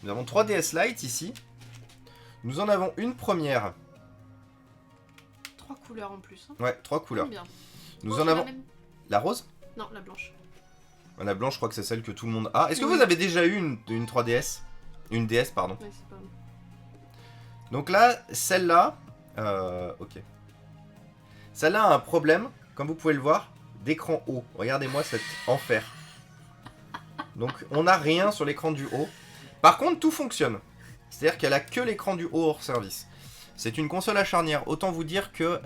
Nous avons 3 DS Lite ici. Nous en avons une première. 3 couleurs en plus. Hein. Ouais, 3 couleurs. Bien. Nous Oh, en j'ai avons... la même. La rose? Non, la blanche. La blanche, je crois que c'est celle que tout le monde a. Est-ce que Oui. vous avez déjà eu une 3DS? Une DS, pardon. Ouais, c'est pas... Donc là, celle-là... ok. Celle-là a un problème, comme vous pouvez le voir, d'écran haut. Regardez-moi cet enfer. Donc on n'a rien sur l'écran du haut. Par contre, tout fonctionne. C'est-à-dire qu'elle a que l'écran du haut hors service. C'est une console à charnière. Autant vous dire que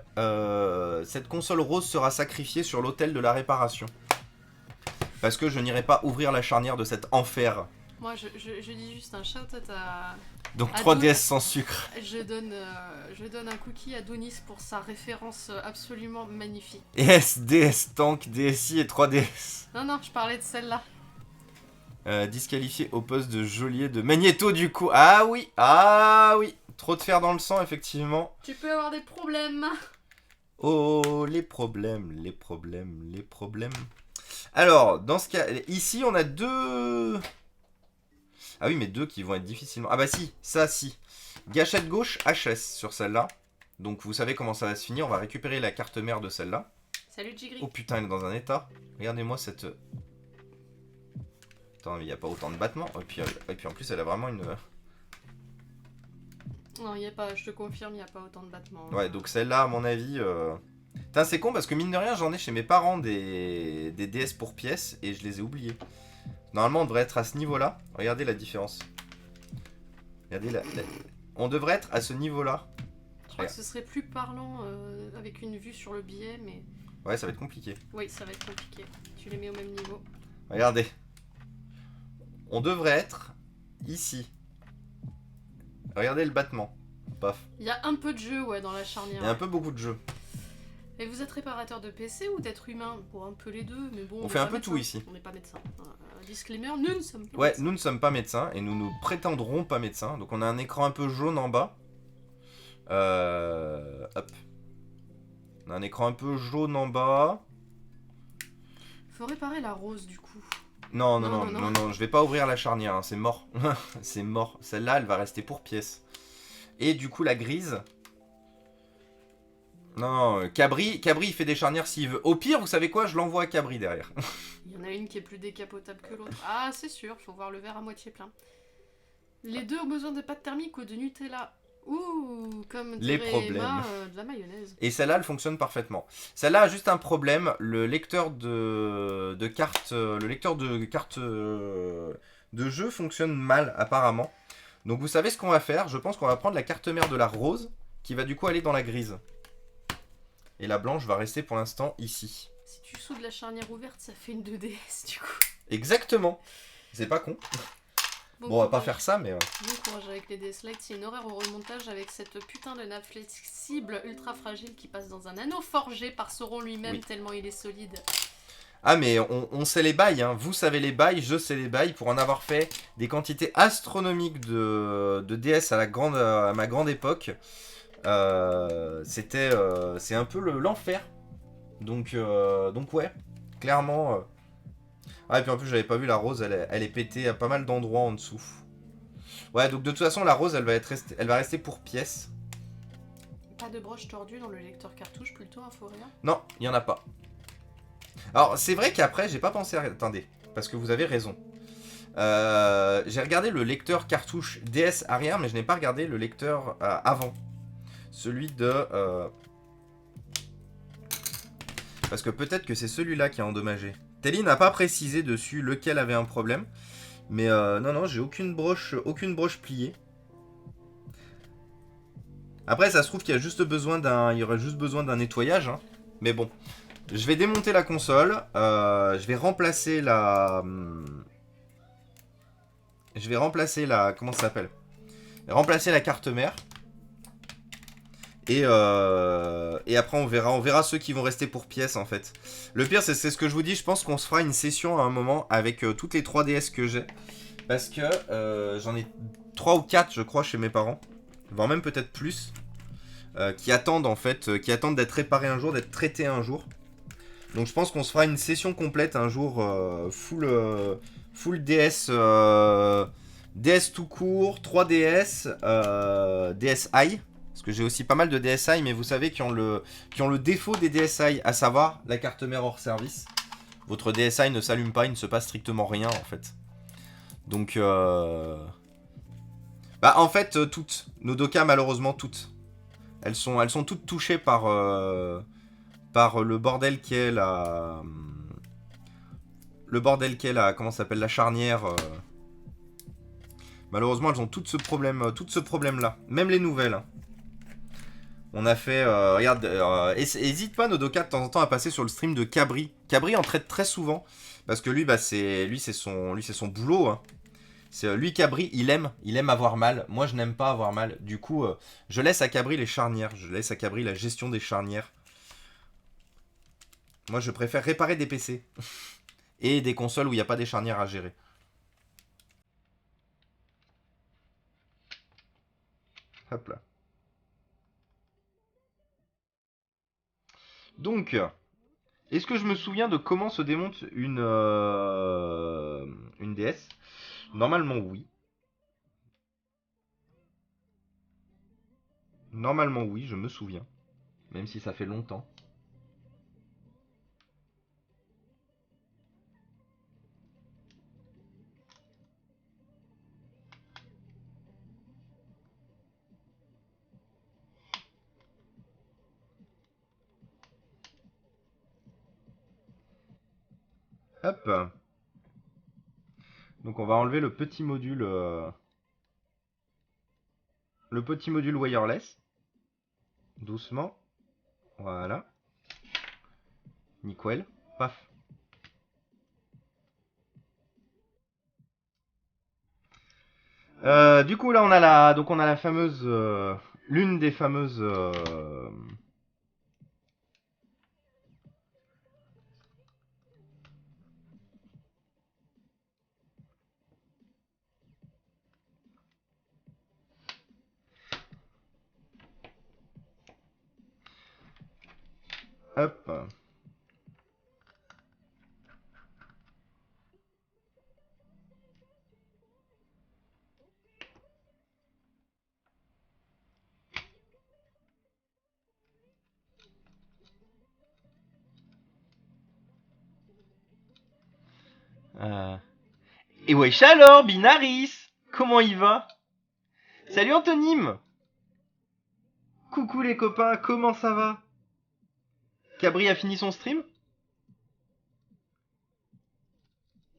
cette console rose sera sacrifiée sur l'autel de la réparation. Parce que je n'irai pas ouvrir la charnière de cet enfer. Moi, je dis juste un shout-out à... Donc À 3DS sans sucre. Je donne un cookie à Donis pour sa référence absolument magnifique. ES, DS, Tank, DSi et 3DS. Non, je parlais de celle-là. Disqualifié au poste de geôlier de Magneto du coup. Ah oui. Trop de fer dans le sang, effectivement. Tu peux avoir des problèmes. Oh, les problèmes. Alors, dans ce cas, ici, on a deux... Ah oui, mais deux qui vont être difficilement... Ah bah si, ça, si. Gâchette gauche, HS sur celle-là. Donc, vous savez comment ça va se finir. On va récupérer la carte mère de celle-là. Salut, Jigri. Oh putain, elle est dans un état. Regardez-moi cette... Attends, mais il n'y a pas autant de battements. Et puis en plus, elle a vraiment une... Non, y a pas, je te confirme, il n'y a pas autant de battements. Ouais, donc celle-là, à mon avis... Putain, c'est con parce que mine de rien, j'en ai chez mes parents des DS pour pièces et je les ai oubliés. Normalement, on devrait être à ce niveau-là. Regardez la différence. Regardez on devrait être à ce niveau-là. Je crois que ce serait plus parlant avec une vue sur le billet, mais... Ouais, ça va être compliqué. Oui, ça va être compliqué. Tu les mets au même niveau. Regardez. On devrait être ici. Regardez le battement. Paf. Il y a un peu de jeu, ouais, dans la charnière. Il y a un peu beaucoup de jeux. Et vous êtes réparateur de PC ou d'être humain? Bon, un peu les deux, mais bon... On fait n'est un pas peu médecin. tout ici. On n'est pas médecin. Disclaimer, nous ne sommes pas Ouais, médecins. nous ne sommes pas médecins et nous ne prétendrons pas médecins. Donc on a un écran un peu jaune en bas. Hop. On a un écran un peu jaune en bas. Faut réparer la rose, du coup. Non, Non. je vais pas ouvrir la charnière, hein, c'est mort. C'est mort. Celle-là, elle va rester pour pièce. Et du coup, la grise... Non, Cabri, il fait des charnières s'il veut. Au pire, vous savez quoi, je l'envoie à Cabri derrière. Il y en a une qui est plus décapotable que l'autre. Ah, c'est sûr, faut voir le verre à moitié plein. Les deux ont besoin de pâte thermique ou de Nutella. Ouh, comme Les dirait problèmes. Emma, de la mayonnaise. Et celle-là, elle fonctionne parfaitement. Celle-là a juste un problème. Le lecteur de carte, de jeu fonctionne mal apparemment. Donc vous savez ce qu'on va faire. Je pense qu'on va prendre la carte mère de la rose, qui va du coup aller dans la grise. Et la blanche va rester pour l'instant ici. Si tu soudes la charnière ouverte, ça fait une 2DS du coup. Exactement. C'est pas con. Bon, on va pas faire ça, mais... Bon courage avec les DS Lite, c'est une horreur au remontage avec cette putain de nappe flexible ultra fragile qui passe dans un anneau forgé par Sauron lui-même tellement il est solide. Ah mais on sait les bails, hein. Vous savez les bails, je sais les bails, pour en avoir fait des quantités astronomiques de DS à ma grande époque. C'est un peu l'enfer. Donc ouais, clairement... Ah, et puis en plus, j'avais pas vu la rose, elle est pétée à pas mal d'endroits en dessous. Ouais, donc de toute façon, la rose, elle va rester pour pièce. Pas de broche tordue dans le lecteur cartouche, plutôt un Foréa? Non, il y en a pas. Alors, c'est vrai qu'après, j'ai pas pensé à... Attendez, parce que vous avez raison. J'ai regardé le lecteur cartouche DS arrière, mais je n'ai pas regardé le lecteur avant. Celui de... Parce que peut-être que c'est celui-là qui a endommagé. Telly n'a pas précisé dessus lequel avait un problème. Mais non, j'ai aucune broche pliée. Après, ça se trouve qu'il y a juste besoin il y aurait juste besoin d'un nettoyage. Hein. Mais bon, je vais démonter la console. Je vais remplacer la... Comment ça s'appelle? Remplacer la carte mère. Et après on verra ceux qui vont rester pour pièces en fait. Le pire c'est ce que je vous dis, je pense qu'on se fera une session à un moment avec toutes les 3DS que j'ai. Parce que j'en ai 3 ou 4 je crois chez mes parents. Voire même peut-être plus. Qui attendent en fait, qui attendent d'être réparés un jour, d'être traités un jour. Donc je pense qu'on se fera une session complète un jour full DS DS tout court, 3DS, DSi. Parce que j'ai aussi pas mal de DSi, mais vous savez, qui ont le défaut des DSi, à savoir la carte mère hors service. Votre DSi ne s'allume pas, il ne se passe strictement rien en fait. Donc, bah en fait, toutes. Nos Doka, malheureusement, toutes. Elles sont toutes touchées par le bordel qu'est la... Le bordel qu'est la... Comment ça s'appelle? La charnière. Malheureusement, elles ont tout ce problème-là. Même les nouvelles. Hein. On a fait... regarde, hésite pas, Nodoka, de temps en temps, à passer sur le stream de Cabri. Cabri en traite très souvent. Parce que lui, bah, c'est son boulot. Hein. Lui, Cabri, il aime avoir mal. Moi, je n'aime pas avoir mal. Du coup, je laisse à Cabri les charnières. Je laisse à Cabri la gestion des charnières. Moi, je préfère réparer des PC. Et des consoles où il n'y a pas des charnières à gérer. Hop là. Donc, est-ce que je me souviens de comment se démonte une DS? Normalement, oui. Normalement, oui, je me souviens. Même si ça fait longtemps. Hop. Donc on va enlever le petit module wireless. Doucement. Voilà. Nickel. Paf. Du coup là on a la fameuse l'une des fameuses hop. Et wesh alors, Binaris, comment il va? Salut Antonime. Coucou les copains, comment ça va? Cabri a fini son stream?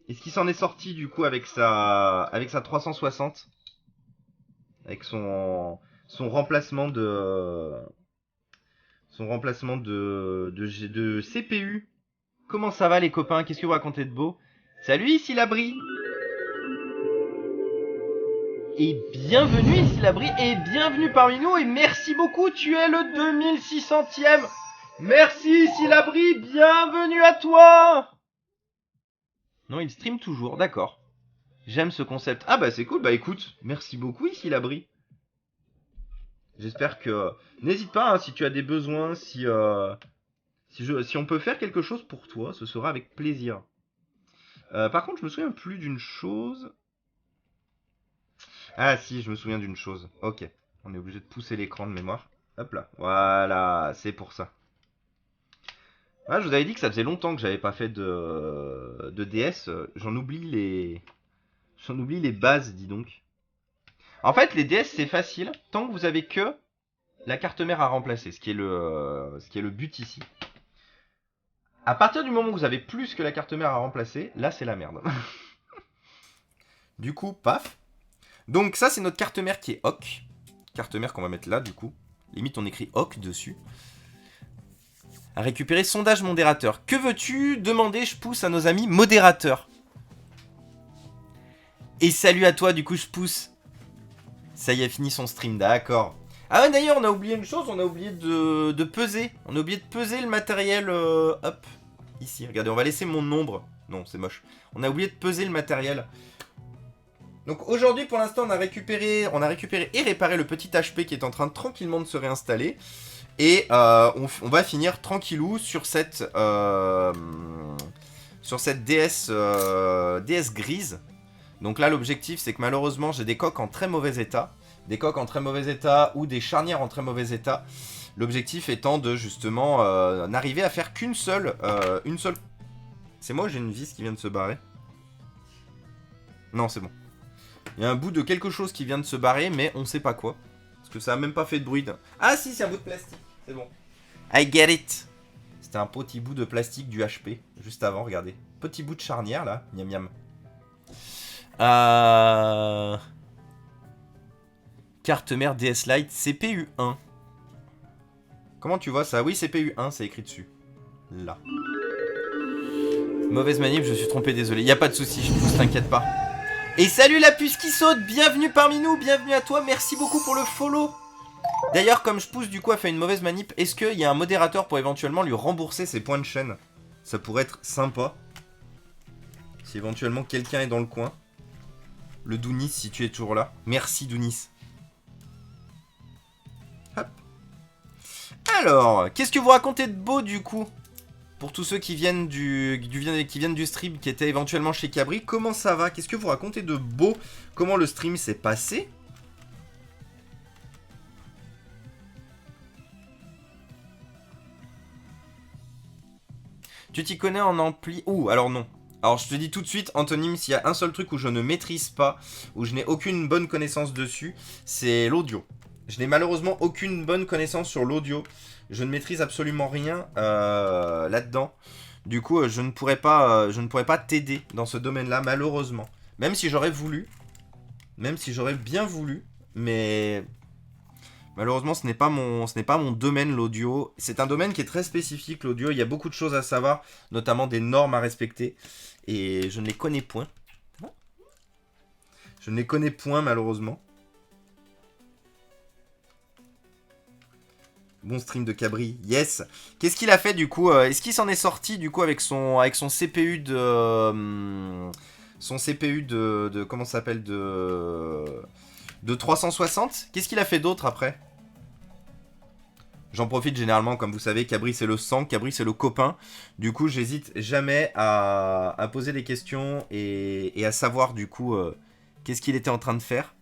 Est-ce qu'il s'en est sorti du coup avec sa 360? Avec son remplacement de CPU. Comment ça va les copains? Qu'est-ce que vous racontez de beau? Salut ici l'abri. Et bienvenue ici l'abri et bienvenue parmi nous et merci beaucoup, tu es le 2600ème. Merci ici l'abri, bienvenue à toi. Non, il stream toujours, d'accord. J'aime ce concept. Ah bah c'est cool, bah écoute, merci beaucoup ici l'abri. J'espère que... N'hésite pas, hein, si tu as des besoins, si on peut faire quelque chose pour toi, ce sera avec plaisir. Par contre, je me souviens plus d'une chose. Ah si, je me souviens d'une chose. Ok, on est obligé de pousser l'écran de mémoire. Hop là, voilà, c'est pour ça. Ah, je vous avais dit que ça faisait longtemps que j'avais pas fait de DS. J'en oublie les bases, dis donc. En fait, les DS c'est facile tant que vous avez que la carte mère à remplacer, ce qui est le but ici. À partir du moment où vous avez plus que la carte mère à remplacer, là c'est la merde. Du coup, paf. Donc ça c'est notre carte mère qui est HOC. Carte mère qu'on va mettre là du coup. Limite on écrit HOC dessus. À récupérer sondage modérateur. Que veux-tu demander? Je pousse à nos amis modérateurs. Et salut à toi du coup je pousse. Ça y est, fini son stream, d'accord. Ah ouais, d'ailleurs, on a oublié une chose, on a oublié de peser. On a oublié de peser le matériel, hop, ici. Regardez, on va laisser mon nombre. Non, c'est moche. On a oublié de peser le matériel. Donc aujourd'hui, pour l'instant, on a récupéré et réparé le petit HP qui est en train tranquillement de se réinstaller. Et on va finir tranquillou sur cette DS grise. Donc là, l'objectif, c'est que malheureusement, j'ai des coques en très mauvais état. Des coques en très mauvais état ou des charnières en très mauvais état. L'objectif étant de, justement, n'arriver à faire qu'une seule... une seule... C'est moi ou j'ai une vis qui vient de se barrer? Non, c'est bon. Il y a un bout de quelque chose qui vient de se barrer, mais on sait pas quoi. Parce que ça a même pas fait de bruit. Ah si, c'est un bout de plastique. C'est bon. I get it. C'était un petit bout de plastique du HP, juste avant, regardez. Petit bout de charnière, là. Miam miam. Carte mère DS Lite CPU 1. Comment tu vois ça? Oui, CPU 1, c'est écrit dessus. Là. Mauvaise manip, je suis trompé, désolé. Y a pas de souci, je pousse, t'inquiète pas. Et salut la puce qui saute, bienvenue parmi nous, bienvenue à toi, merci beaucoup pour le follow. D'ailleurs, comme je pousse, du coup, a fait une mauvaise manip, est-ce qu'il y a un modérateur pour éventuellement lui rembourser ses points de chaîne? Ça pourrait être sympa. Si éventuellement quelqu'un est dans le coin. Le Dounis, si tu es toujours là. Merci Dounis. Hop. Alors, qu'est-ce que vous racontez de beau du coup? Pour tous ceux qui viennent du stream, qui étaient éventuellement chez Cabri, comment ça va? Qu'est-ce que vous racontez de beau? Comment le stream s'est passé? Tu t'y connais en ampli? Ouh, alors non. Alors je te dis tout de suite, Anthonyme, s'il y a un seul truc où je ne maîtrise pas, où je n'ai aucune bonne connaissance dessus, c'est l'audio. Je n'ai malheureusement aucune bonne connaissance sur l'audio. Je ne maîtrise absolument rien là-dedans. Du coup, je ne pourrais pas t'aider dans ce domaine-là, malheureusement. Même si j'aurais voulu. Même si j'aurais bien voulu. Mais malheureusement, ce n'est pas mon domaine, l'audio. C'est un domaine qui est très spécifique, l'audio. Il y a beaucoup de choses à savoir, notamment des normes à respecter. Et je ne les connais point. Je ne les connais point, malheureusement. Bon stream de Cabri, yes. Qu'est-ce qu'il a fait du coup? Est-ce qu'il s'en est sorti du coup avec son CPU de... son CPU de comment ça s'appelle de 360? Qu'est-ce qu'il a fait d'autre après? J'en profite généralement, comme vous savez, Cabri c'est le sang, Cabri c'est le copain. Du coup, j'hésite jamais à poser des questions et à savoir du coup qu'est-ce qu'il était en train de faire.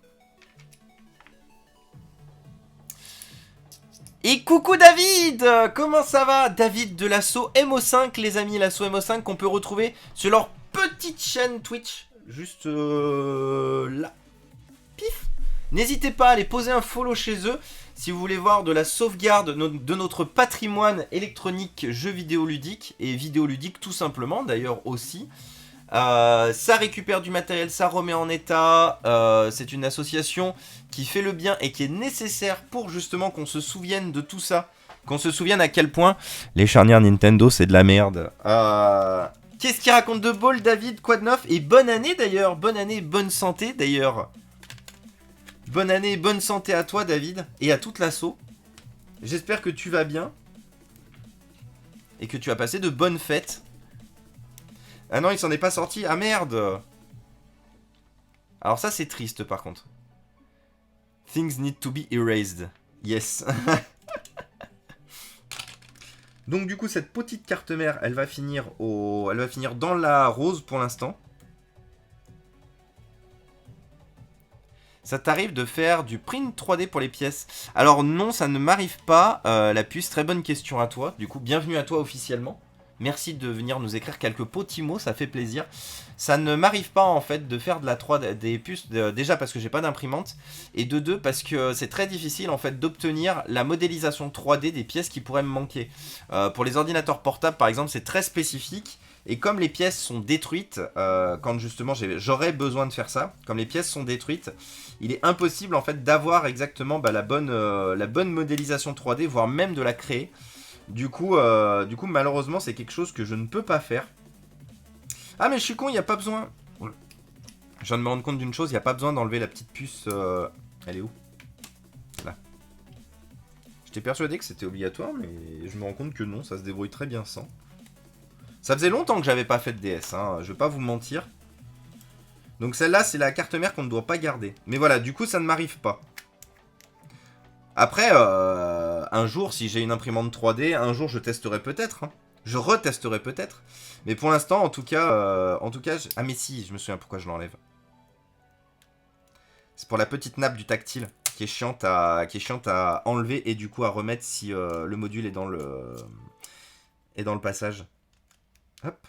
Et coucou David! Comment ça va? David de l'assaut MO5, les amis, l'assaut MO5 qu'on peut retrouver sur leur petite chaîne Twitch. Juste là. Pif! N'hésitez pas à aller poser un follow chez eux si vous voulez voir de la sauvegarde de notre patrimoine électronique, jeux vidéoludiques et vidéoludiques tout simplement, d'ailleurs aussi. Ça récupère du matériel, ça remet en état. C'est une association qui fait le bien et qui est nécessaire pour justement qu'on se souvienne de tout ça. Qu'on se souvienne à quel point les charnières Nintendo c'est de la merde. Qu'est-ce qu'il raconte de beau le David? Quoi de neuf? Et bonne année d'ailleurs. Bonne année, bonne santé d'ailleurs. Bonne année, bonne santé à toi David. Et à toute l'assaut. J'espère que tu vas bien. Et que tu as passé de bonnes fêtes. Ah non, il s'en est pas sorti. Ah merde. Alors ça, c'est triste par contre. Things need to be erased. Yes. Donc du coup, cette petite carte mère, elle va finir dans la rose pour l'instant. Ça t'arrive de faire du print 3D pour les pièces? Alors non, ça ne m'arrive pas. La puce, très bonne question à toi. Du coup, bienvenue à toi officiellement. Merci de venir nous écrire quelques petits mots, ça fait plaisir. Ça ne m'arrive pas en fait de faire de la 3D, des puces, déjà parce que j'ai pas d'imprimante, et de deux parce que c'est très difficile en fait d'obtenir la modélisation 3D des pièces qui pourraient me manquer. Pour les ordinateurs portables par exemple, c'est très spécifique, et comme les pièces sont détruites, quand justement j'aurais besoin de faire ça, comme les pièces sont détruites, il est impossible en fait d'avoir exactement la bonne modélisation 3D, voire même de la créer. Du coup, malheureusement, c'est quelque chose que je ne peux pas faire. Ah, mais je suis con, il n'y a pas besoin. Je viens de me rendre compte d'une chose, il n'y a pas besoin d'enlever la petite puce. Elle est où? Là. J'étais persuadé que c'était obligatoire, mais je me rends compte que non, ça se débrouille très bien sans. Ça faisait longtemps que j'avais pas fait de DS, hein, je vais pas vous mentir. Donc celle-là, c'est la carte mère qu'on ne doit pas garder. Mais voilà, du coup, ça ne m'arrive pas. Après, un jour, si j'ai une imprimante 3D, un jour je testerai peut-être. Hein. Je retesterai peut-être. Mais pour l'instant, en tout cas... Ah mais si, je me souviens pourquoi je l'enlève. C'est pour la petite nappe du tactile qui est chiante à enlever et du coup à remettre si le module est dans le passage. Hop.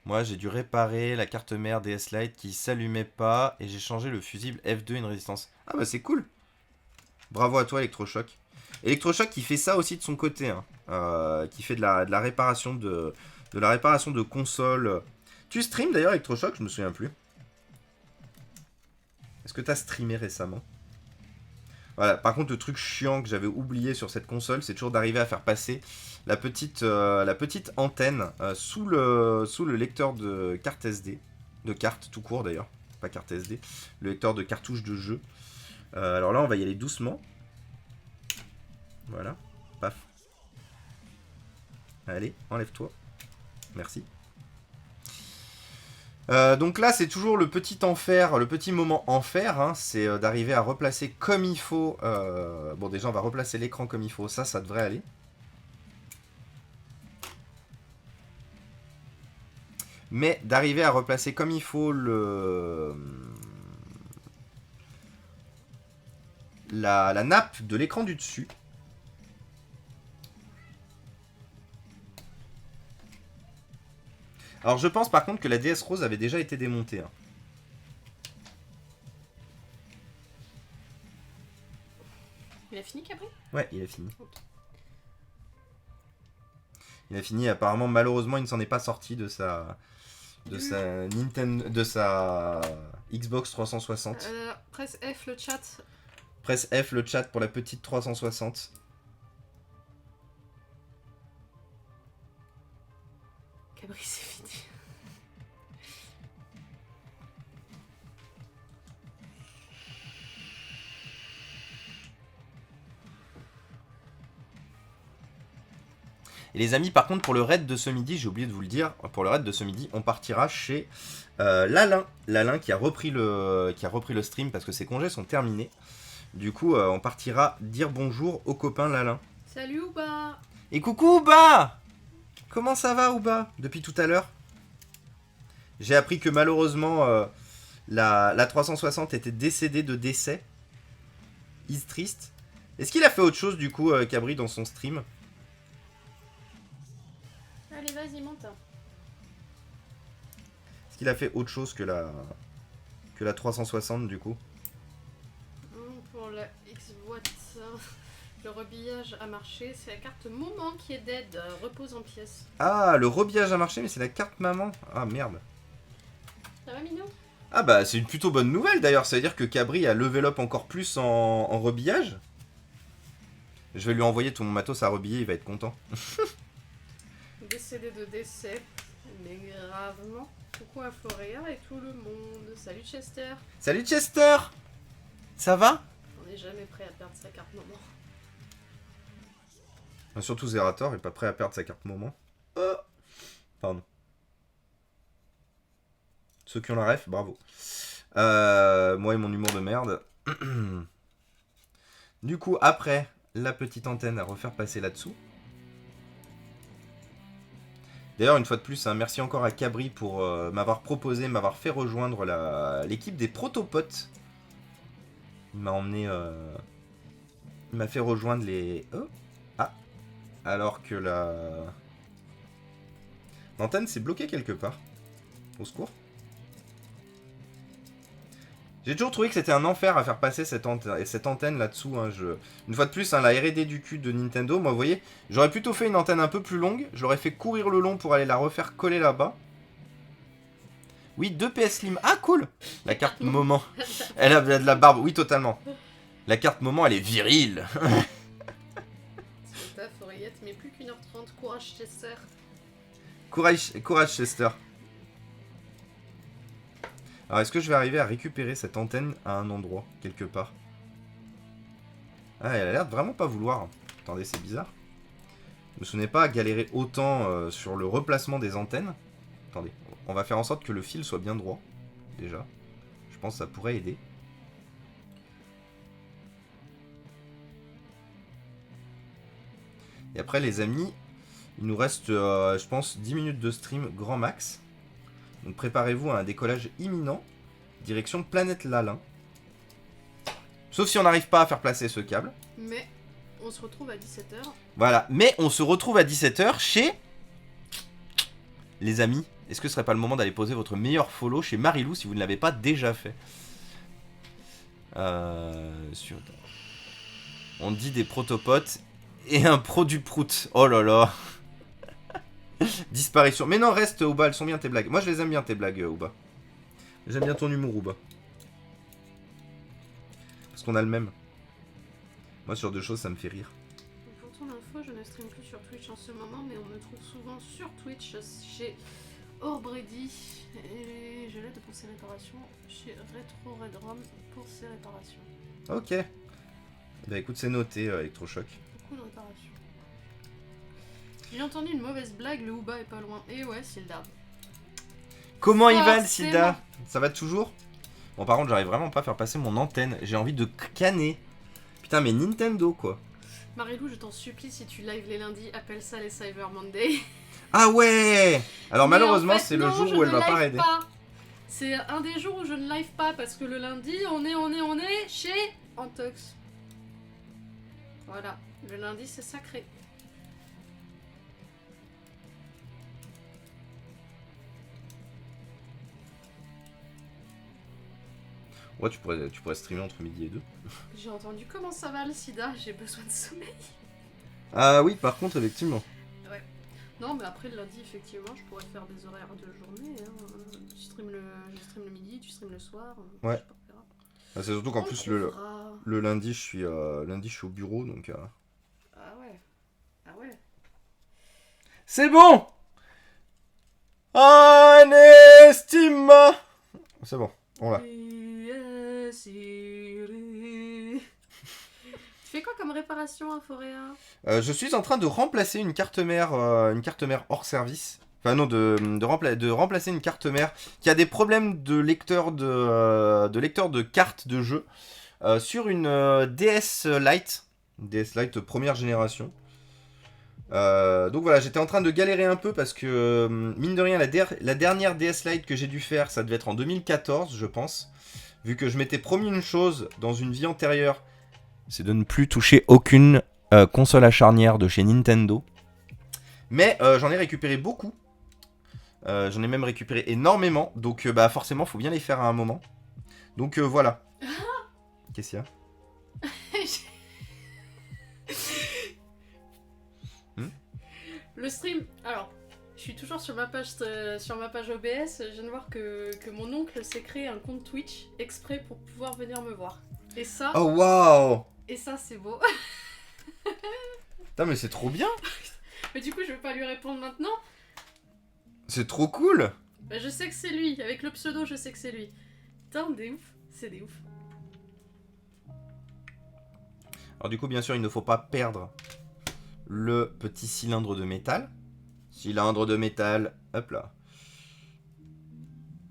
Moi, j'ai dû réparer la carte mère DS Lite qui s'allumait pas et j'ai changé le fusible F2 une résistance. Ah bah c'est cool. Bravo à toi, Electrochoc. Electrochoc qui fait ça aussi de son côté, hein. Qui fait de la réparation de la réparation de consoles. Tu stream d'ailleurs, Electrochoc? Je me souviens plus. Est-ce que t'as streamé récemment? Voilà. Par contre, le truc chiant que j'avais oublié sur cette console, c'est toujours d'arriver à faire passer la petite antenne sous le lecteur de carte SD, de carte tout court d'ailleurs, pas carte SD, le lecteur de cartouche de jeu. Alors là, on va y aller doucement. Voilà, paf. Allez, enlève-toi. Merci. Donc là, c'est toujours le petit enfer, le petit moment enfer, hein, c'est d'arriver à replacer comme il faut. Bon, déjà, on va replacer l'écran comme il faut, ça devrait aller. Mais d'arriver à replacer comme il faut la nappe de l'écran du dessus. Alors je pense par contre que la DS Rose avait déjà été démontée. Hein. Il a fini, Cabri? Ouais, il a fini. Okay. Il a fini, apparemment, malheureusement, il ne s'en est pas sorti de sa Nintendo, de sa Xbox 360. Presse F le chat. Presse F le chat pour la petite 360. Cabri, c'est fini. Et les amis, par contre, pour le raid de ce midi, j'ai oublié de vous le dire, pour le raid de ce midi, on partira chez Lalin. Lalin qui a repris le stream parce que ses congés sont terminés. Du coup, on partira dire bonjour au copain Lalin. Salut Ouba. Et coucou Ouba! Comment ça va Ouba? Depuis tout à l'heure? J'ai appris que malheureusement, la 360 était décédée de décès. Is triste. Est-ce qu'il a fait autre chose du coup, Cabri, dans son stream? Allez, vas-y, monte. Est-ce qu'il a fait autre chose que la 360 du coup? Pour la Xbox, le rebillage a marché. C'est la carte moment qui est dead. Repose en pièces. Ah, le rebillage a marché, mais c'est la carte maman. Ah merde. Ça va, Mignon? Ah bah c'est une plutôt bonne nouvelle d'ailleurs. Ça veut dire que Cabri a level up encore plus en rebillage. Je vais lui envoyer tout mon matos à rebiller, il va être content. Décédé de décès, mais gravement. Coucou à Floria et tout le monde. Salut Chester. Salut Chester! Ça va? On n'est jamais prêt à perdre sa carte moment. Surtout Zerator est pas prêt à perdre sa carte moment. Pardon. Ceux qui ont la ref, bravo. Moi et mon humour de merde. Du coup, après la petite antenne à refaire passer là-dessous. D'ailleurs, une fois de plus, hein, merci encore à Cabri pour m'avoir fait rejoindre l'équipe des protopotes. Il m'a emmené... il m'a fait rejoindre les... Oh. Ah. Alors que l'antenne s'est bloquée quelque part. Au secours. J'ai toujours trouvé que c'était un enfer à faire passer cette antenne là-dessous. Hein. Une fois de plus, hein, la R&D du cul de Nintendo, moi vous voyez, j'aurais plutôt fait une antenne un peu plus longue. Je l'aurais fait courir le long pour aller la refaire coller là-bas. Oui, 2 PS Slim. Ah cool. La carte moment. Elle a de la barbe. Oui, totalement. La carte moment, elle est virile. C'est ta Forillette, mais plus qu'1h30. Courage Chester. Courage Chester. Alors, est-ce que je vais arriver à récupérer cette antenne à un endroit, quelque part? Ah, elle a l'air de vraiment pas vouloir. Attendez, c'est bizarre. Je me souvenais pas galérer autant sur le replacement des antennes. Attendez, on va faire en sorte que le fil soit bien droit, déjà. Je pense que ça pourrait aider. Et après, les amis, il nous reste, je pense, 10 minutes de stream grand max. Donc préparez-vous à un décollage imminent, direction planète Lalin. Sauf si on n'arrive pas à faire placer ce câble. Mais on se retrouve à 17h. Voilà, mais on se retrouve à 17h chez... Les amis, est-ce que ce serait pas le moment d'aller poser votre meilleur follow chez Marilou si vous ne l'avez pas déjà fait? On dit des protopotes et un pro du prout. Oh là là. Disparition. Mais non, reste, Ouba, elles sont bien tes blagues. Moi, je les aime bien tes blagues, Ouba. J'aime bien ton humour, Ouba. Parce qu'on a le même. Moi, ce genre de choses, ça me fait rire. Pour ton info, je ne stream plus sur Twitch en ce moment, mais on me trouve souvent sur Twitch chez Orbredy. Et je l'aide pour ses réparations chez Retro Red Rom pour ses réparations. Ok. Bah écoute, c'est noté, Electrochoc. Beaucoup de réparations. J'ai entendu une mauvaise blague, le Ouba est pas loin. Et ouais, Silda. Comment il va, le Forcément. Sida? Ça va toujours? Bon, par contre, j'arrive vraiment pas à faire passer mon antenne. J'ai envie de canner. Putain, mais Nintendo, quoi. Marilou, je t'en supplie, si tu live les lundis, appelle ça les Cyber Monday. Ah ouais. Alors Mais malheureusement, en fait, c'est le non, jour je où elle ne va pas live aider. C'est un des jours où je ne live pas, parce que le lundi, on est chez Antox. Voilà, le lundi, c'est sacré. Ouais, tu pourrais streamer entre midi et 2. J'ai entendu comment ça va le sida, j'ai besoin de sommeil. Ah oui, par contre, effectivement. Ouais. Non, mais après le lundi, effectivement, je pourrais faire des horaires de journée. Hein. Je stream le midi, tu stream le soir. Ouais. Je sais pas, on verra. Ah, c'est surtout qu'en On plus, trouvera. le lundi, je suis au bureau, donc... Ah ouais. Ah ouais. C'est bon. Anestima. C'est bon, on l'a. Tu fais quoi comme réparation, Inforéa? Je suis en train de remplacer une carte mère hors service. Enfin non, de remplacer une carte mère qui a des problèmes de lecteur de cartes de jeu sur une DS Lite. DS Lite première génération. Donc voilà, j'étais en train de galérer un peu parce que, mine de rien, la dernière DS Lite que j'ai dû faire, ça devait être en 2014, je pense. Vu que je m'étais promis une chose dans une vie antérieure, c'est de ne plus toucher aucune console à charnière de chez Nintendo. Mais j'en ai récupéré beaucoup. J'en ai même récupéré énormément. Donc bah forcément, faut bien les faire à un moment. Donc voilà. Qu'est-ce qu'il y a ? Le stream, alors, je suis toujours sur ma page OBS, je viens de voir que mon oncle s'est créé un compte Twitch exprès pour pouvoir venir me voir. Et ça, Oh waouh! et ça c'est beau. Putain, mais c'est trop bien! Mais du coup, je vais pas lui répondre maintenant. C'est trop cool! Bah, je sais que c'est lui, avec le pseudo, je sais que c'est lui. Putain, des ouf, c'est des ouf. Alors du coup, bien sûr, il ne faut pas perdre le petit cylindre de métal. Cylindre de métal, hop là.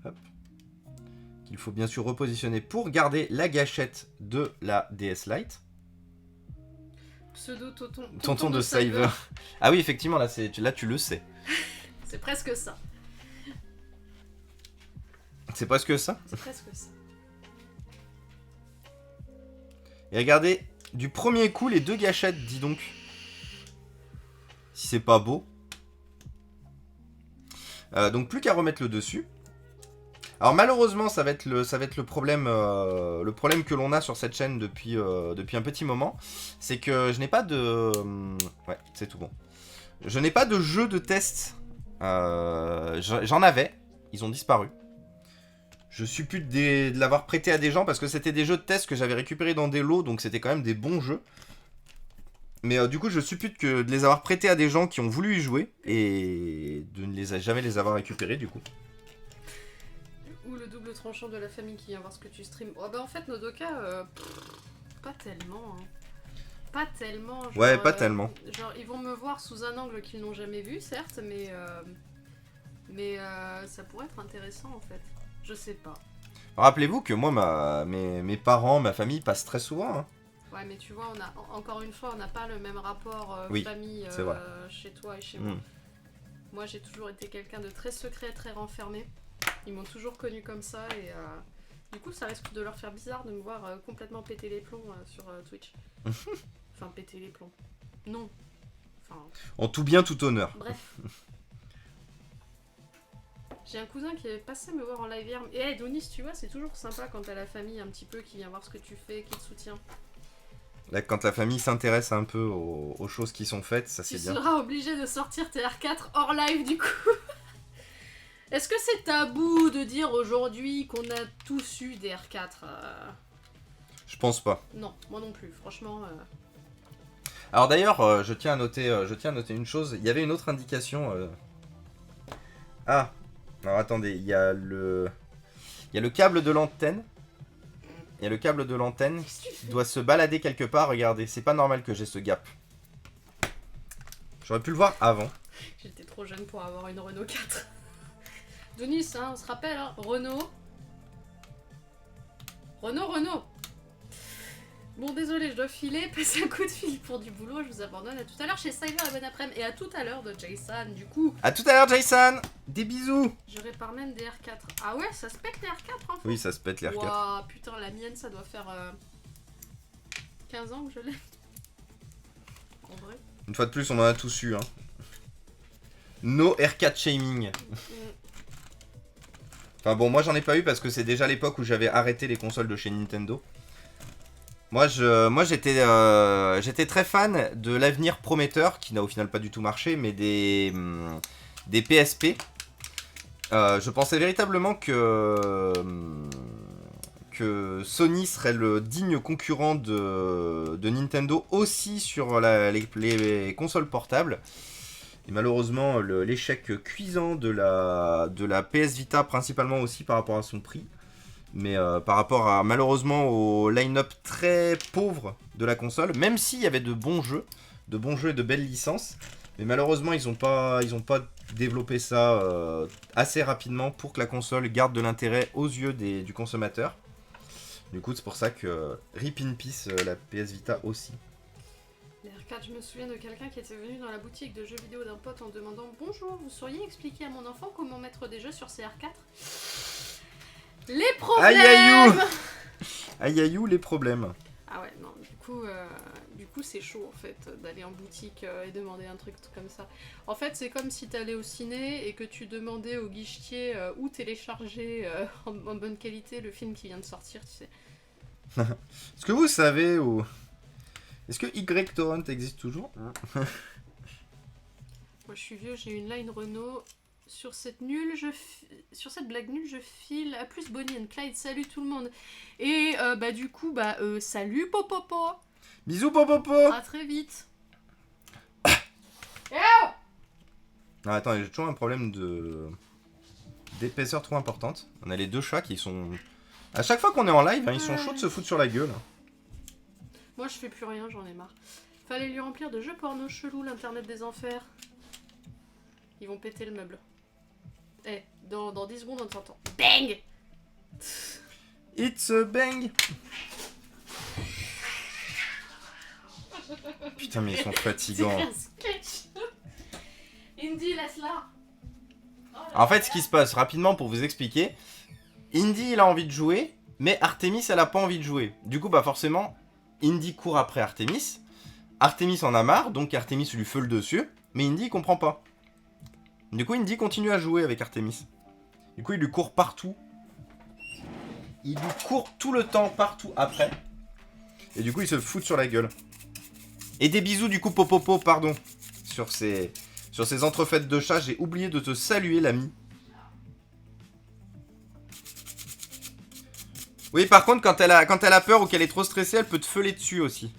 Hop. Qu'il faut bien sûr repositionner pour garder la gâchette de la DS Lite. Pseudo Tonton de Cyber. Ah oui, effectivement, là tu le sais. C'est presque ça. C'est presque ça. C'est presque ça. Et regardez, du premier coup, les deux gâchettes, dis donc. Si c'est pas beau. Donc plus qu'à remettre le dessus. Alors malheureusement, ça va être le problème que l'on a sur cette chaîne depuis un petit moment. C'est que je n'ai pas de... Ouais, c'est tout bon. Je n'ai pas de jeu de test. J'en avais. Ils ont disparu. Je suppute de l'avoir prêté à des gens parce que c'était des jeux de test que j'avais récupérés dans des lots. Donc c'était quand même des bons jeux. Mais du coup, je suppute que de les avoir prêtés à des gens qui ont voulu y jouer et de ne jamais les avoir récupérés du coup. Ou le double tranchant de la famille qui vient voir ce que tu streams. Oh bah en fait, Nodoka, pas tellement. Hein. Pas tellement. Genre, Ouais, pas tellement. Genre, ils vont me voir sous un angle qu'ils n'ont jamais vu, certes, mais ça pourrait être intéressant en fait. Je sais pas. Rappelez-vous que moi, mes parents, ma famille passent très souvent. Hein. Ouais, mais tu vois, encore une fois, on n'a pas le même rapport Oui, famille c'est vrai. chez toi et chez moi. Moi, j'ai toujours été quelqu'un de très secret, très renfermé. Ils m'ont toujours connu comme ça et du coup ça risque de leur faire bizarre de me voir complètement péter les plombs sur Twitch. Enfin péter les plombs. Non. Enfin... En tout bien, tout honneur. Bref. J'ai un cousin qui est passé me voir en live hier. Et hey, Donis, tu vois, c'est toujours sympa quand t'as la famille un petit peu qui vient voir ce que tu fais, qui te soutient. Là, quand la famille s'intéresse un peu aux choses qui sont faites, ça c'est bien. Tu seras obligé de sortir tes R4 hors live du coup. Est-ce que c'est tabou de dire aujourd'hui qu'on a tous eu des R4 Je pense pas. Non, moi non plus, franchement. Alors d'ailleurs, je tiens à noter une chose. Il y avait une autre indication. Ah, alors attendez, il y a le câble de l'antenne. Il y a le câble de l'antenne qui doit se balader quelque part. Regardez, c'est pas normal que j'ai ce gap. J'aurais pu le voir avant. J'étais trop jeune pour avoir une Renault 4. Denis, hein, on se rappelle, hein, Renault. Renault. Bon, désolé, je dois filer, passer un coup de fil pour du boulot. Je vous abandonne. À tout à l'heure chez Cyber et bon après-midi. Et à tout à l'heure de Jason, du coup. À tout à l'heure, Jason. Des bisous. Je répare même des R4. Ah ouais, ça se pète les R4 en fait. Oui, ça se pète les R4. Waouh, putain, la mienne, ça doit faire 15 ans que je l'ai. En vrai. Une fois de plus, on en a tous eu. Hein. No R4 shaming. Enfin bon, moi j'en ai pas eu parce que c'est déjà l'époque où j'avais arrêté les consoles de chez Nintendo. Moi j'étais très fan de l'avenir prometteur, qui n'a au final pas du tout marché, mais des PSP. Je pensais véritablement que Sony serait le digne concurrent de Nintendo aussi sur les consoles portables. Et malheureusement, l'échec cuisant de la PS Vita, principalement aussi par rapport à son prix, mais par rapport à malheureusement au line-up très pauvre de la console, même s'il y avait de bons jeux et de belles licences, mais malheureusement ils ont pas développé ça assez rapidement pour que la console garde de l'intérêt aux yeux du consommateur. Du coup, c'est pour ça que rip in peace la PS Vita aussi. Les R4, je me souviens de quelqu'un qui était venu dans la boutique de jeux vidéo d'un pote en demandant « Bonjour, vous sauriez expliquer à mon enfant comment mettre des jeux sur ces R4 ?» Les problèmes. Aïe aïe les problèmes. Ah ouais, non, du coup c'est chaud en fait d'aller en boutique et demander un truc comme ça. En fait, c'est comme si t'allais au ciné et que tu demandais au guichetier où télécharger en bonne qualité le film qui vient de sortir, tu sais. Est-ce que vous savez où... Est-ce que YTorrent existe toujours? Moi je suis vieux, j'ai une line Renault. Sur cette blague nulle, je file à plus Bonnie and Clyde. Salut tout le monde. Et salut Popopo. Bisous Popopo. À très vite. Non, attends, j'ai toujours un problème d'épaisseur trop importante. On a les deux chats qui sont... À chaque fois qu'on est en live, hein, ils sont chauds de se foutre sur la gueule. Moi je fais plus rien, j'en ai marre. Fallait lui remplir de jeux porno chelous l'internet des enfers. Ils vont péter le meuble. Eh, dans 10 secondes on t'entend. Bang. It's a bang. Putain mais ils sont fatigants. C'est un sketch. Indy, laisse-la. En fait, ce qui se passe rapidement pour vous expliquer, Indy il a envie de jouer, mais Artemis elle a pas envie de jouer. Du coup bah forcément, Indy court après Artemis. Artemis en a marre, donc Artemis lui feule dessus, mais Indy il comprend pas. Du coup, Indy continue à jouer avec Artemis. Du coup, il lui court partout. Il lui court tout le temps partout après. Et du coup, il se fout sur la gueule. Et des bisous du coup, Popopo, pardon. Sur ces entrefaites de chats, j'ai oublié de te saluer, l'ami. Oui, par contre, quand elle a peur ou qu'elle est trop stressée, elle peut te feuler dessus aussi.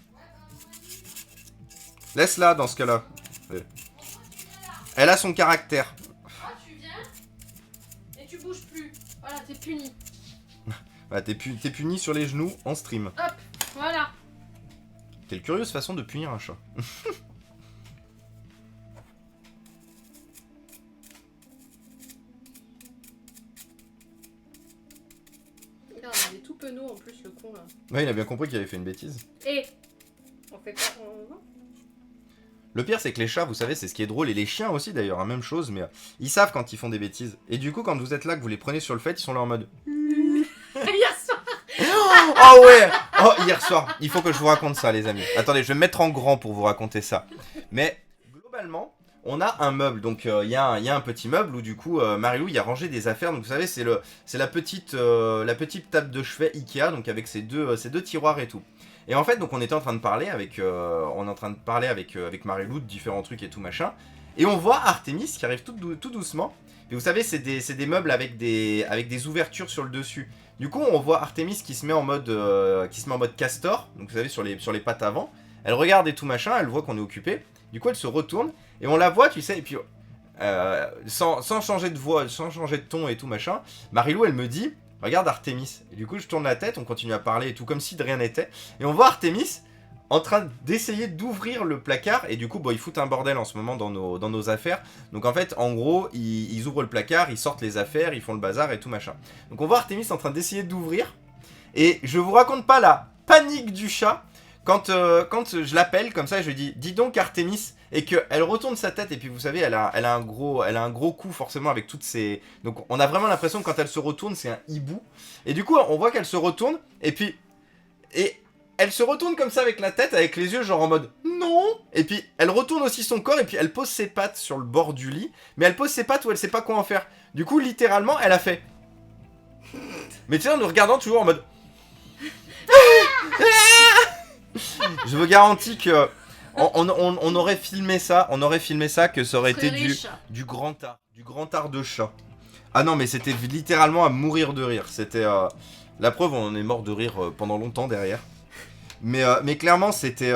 Laisse-la dans ce cas-là. Elle a son caractère. Ah, tu viens et tu bouges plus. Voilà, t'es puni. Bah, t'es puni sur les genoux en stream. Hop, voilà. Quelle curieuse façon de punir un chat. Regarde, il est tout penaud en plus, le con là. Ouais, il a bien compris qu'il avait fait une bêtise. Et on fait quoi? Le pire, c'est que les chats, vous savez, c'est ce qui est drôle, et les chiens aussi d'ailleurs, hein, même chose, mais ils savent quand ils font des bêtises. Et du coup, quand vous êtes là, que vous les prenez sur le fait, ils sont là en mode... Hier soir. Oh ouais. Oh, hier soir. Il faut que je vous raconte ça, les amis. Attendez, je vais me mettre en grand pour vous raconter ça. Mais, globalement, on a un meuble. Donc, il y a un petit meuble où, du coup, Marilou, il a rangé des affaires. Donc, vous savez, c'est la petite table de chevet Ikea, donc avec ces deux tiroirs et tout. Et en fait, donc on était en train de parler avec Marilou de différents trucs et tout machin. Et on voit Artemis qui arrive tout doucement. Et vous savez, c'est des meubles avec des ouvertures sur le dessus. Du coup, on voit Artemis qui se met en mode castor. Donc vous savez, sur les pattes avant. Elle regarde et tout machin, elle voit qu'on est occupé. Du coup, elle se retourne et on la voit, tu sais. Et puis, sans changer de voix, sans changer de ton et tout machin, Marilou, elle me dit... Regarde Artemis. Et du coup, je tourne la tête, on continue à parler et tout, comme si de rien n'était. Et on voit Artemis en train d'essayer d'ouvrir le placard. Et du coup, bon, ils foutent un bordel en ce moment dans nos affaires. Donc en fait, en gros, ils ouvrent le placard, ils sortent les affaires, ils font le bazar et tout machin. Donc on voit Artemis en train d'essayer d'ouvrir. Et je vous raconte pas la panique du chat. Quand je l'appelle comme ça, je lui dis, dis donc Artemis, et qu'elle retourne sa tête, et puis vous savez, elle a un gros cou forcément avec toutes ses... Donc on a vraiment l'impression que quand elle se retourne, c'est un hibou. Et du coup, on voit qu'elle se retourne, et puis... Et elle se retourne comme ça avec la tête, avec les yeux genre en mode non. Et puis elle retourne aussi son corps, et puis elle pose ses pattes sur le bord du lit, mais elle pose ses pattes où elle sait pas quoi en faire. Du coup, littéralement, elle a fait... Mais tu sais, en nous regardant toujours en mode... Je vous garantis que on aurait filmé ça, que ça aurait été du grand art de chat. Ah non, mais c'était littéralement à mourir de rire. C'était la preuve, on est mort de rire pendant longtemps derrière. Mais clairement, c'était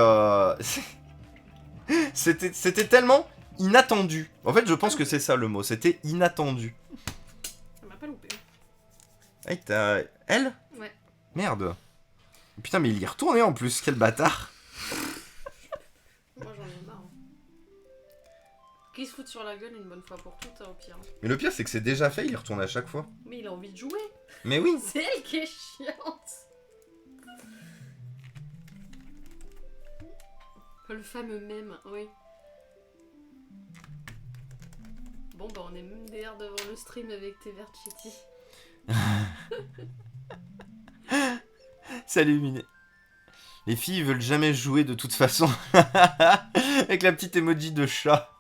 tellement inattendu. En fait, je pense que c'est ça le mot. C'était inattendu. Ça m'a pas loupé. Hey, t'as elle ? Ouais. Merde. Putain, mais il y est retourné en plus, quel bâtard. Moi j'en ai marre. Qu'il se fout sur la gueule une bonne fois pour toutes, au pire. Mais le pire, c'est que c'est déjà fait, il y retourne à chaque fois. Mais il a envie de jouer. Mais oui. C'est elle qui est chiante. Le fameux mème, oui. Bon bah on est même d'ailleurs devant le stream avec tes Verchetti. Salut Miné. Les filles veulent jamais jouer de toute façon. Avec la petite emoji de chat.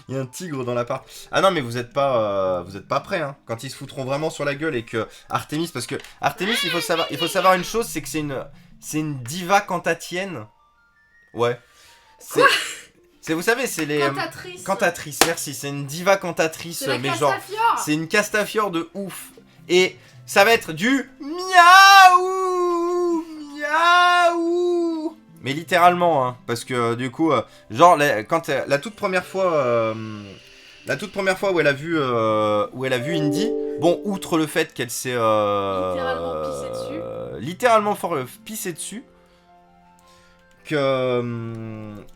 Il y a un tigre dans l'appart. Ah non mais vous êtes pas prêts hein. Quand ils se foutront vraiment sur la gueule et que Artemis, parce que Artemis il faut savoir une chose, c'est que c'est une diva cantatienne. Ouais. Vous savez, c'est les... Cantatrice, merci. C'est une diva cantatrice, mais genre... C'est une Castafiore de ouf. Et ça va être du miaou, miaou. Mais littéralement, hein, parce que du coup, genre, quand la toute première fois où elle a vu Indy, bon, outre le fait qu'elle s'est littéralement pissé dessus.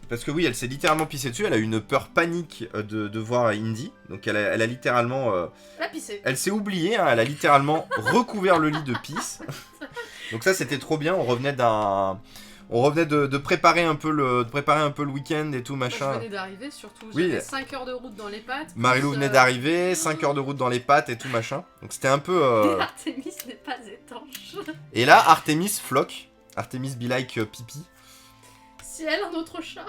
Parce que oui, elle s'est littéralement pissée dessus, elle a eu une peur panique de voir Indy, donc elle a littéralement... elle s'est oubliée, hein, elle a littéralement recouvert le lit de pisse. Donc ça c'était trop bien, on revenait de préparer un peu le week-end et tout machin. Je venais d'arriver surtout, oui. J'avais 5 heures de route dans les pattes. Marilou venait d'arriver, 5 heures de route dans les pattes et tout machin. Donc c'était un peu... Artemis n'est pas étanche. Et là, Artemis floque, Artemis be like pipi. C'est elle, un autre chat.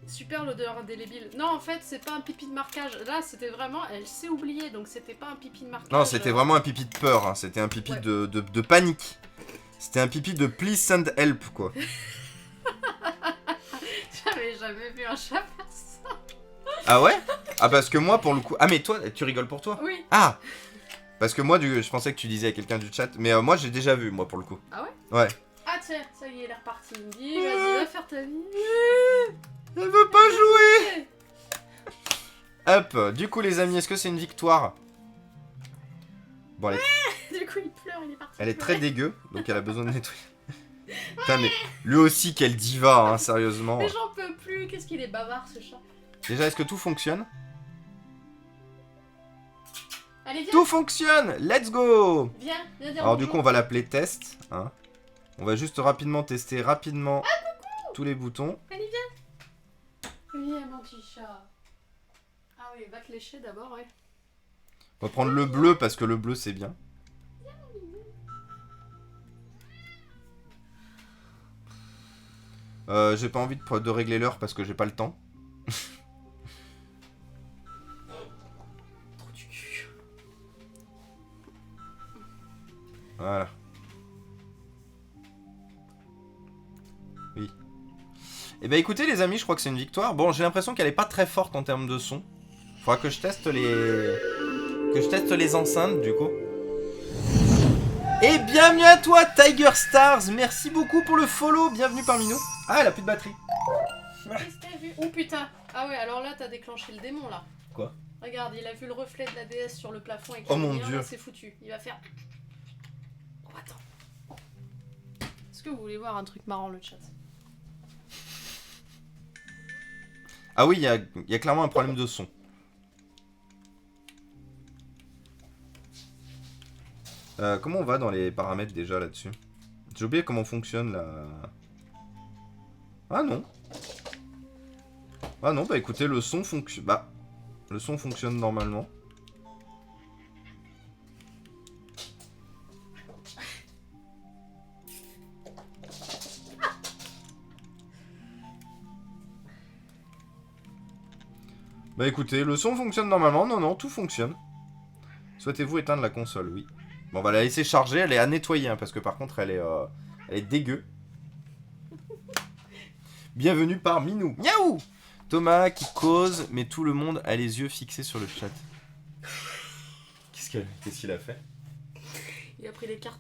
Super l'odeur indélébile. Non, en fait, c'est pas un pipi de marquage. Là, c'était vraiment... Elle s'est oubliée, donc c'était pas un pipi de marquage. Non, c'était vraiment un pipi de peur. Hein. C'était un pipi de panique. C'était un pipi de please send help, quoi. J'avais jamais vu un chat faire ça. Ah ouais? Ah, parce que moi, pour le coup... Ah, mais toi, tu rigoles pour toi? Oui. Ah! Parce que moi, je pensais que tu disais à quelqu'un du chat. Mais moi, j'ai déjà vu, moi, pour le coup. Ah ouais? Ouais. Ah tiens, ça y est, elle est repartie. Indy, vas-y, va faire ta vie. Elle veut pas jouer. Hop, du coup les amis, est-ce que c'est une victoire? Bon, elle est... Du coup, il pleure, il est parti. Elle est très dégueu, donc elle a besoin de nettoyer. Putain, mais lui aussi, quelle diva, hein, sérieusement. Mais j'en peux plus, qu'est-ce qu'il est bavard ce chat. Déjà, est-ce que tout fonctionne? Allez, viens. Tout fonctionne. Let's go. Viens dire Alors bonjour. du coup, on va l'appeler test. Hein. On va juste rapidement tester tous les boutons. Allez, viens. Viens mon petit chat. Ah oui, va te lécher d'abord, ouais. On va prendre le bleu parce que le bleu c'est bien. J'ai pas envie de régler l'heure parce que j'ai pas le temps. Trop du cul. Voilà. Oui. Et bah écoutez les amis, je crois que c'est une victoire. Bon, j'ai l'impression qu'elle est pas très forte en termes de son. Faudra que je teste les enceintes du coup. Et bienvenue à toi Tiger Stars. Merci beaucoup pour le follow. Bienvenue parmi nous. Ah, elle a plus de batterie. Qu'est-ce que t'as vu? Oh putain. Ah ouais, alors là t'as déclenché le démon là. Quoi? Regarde, il a vu le reflet de la déesse sur le plafond et Oh mon Dieu. c'est foutu. Il va faire... Oh attends. Est-ce que vous voulez voir un truc marrant le chat? Ah oui, il y a clairement un problème de son. Comment on va dans les paramètres déjà là-dessus? J'ai oublié comment fonctionne la... Ah non. Ah non, bah écoutez, le son fonctionne... Bah, le son fonctionne normalement. Bah écoutez, le son fonctionne normalement. Non, non, tout fonctionne. Souhaitez-vous éteindre la console? Oui. Bon, on va la laisser charger. Elle est à nettoyer, hein, parce que par contre, elle est dégueu. Bienvenue parmi nous. Miaou! Thomas qui cause, mais tout le monde a les yeux fixés sur le chat. Qu'est-ce qu'il a fait? Il a pris les cartons.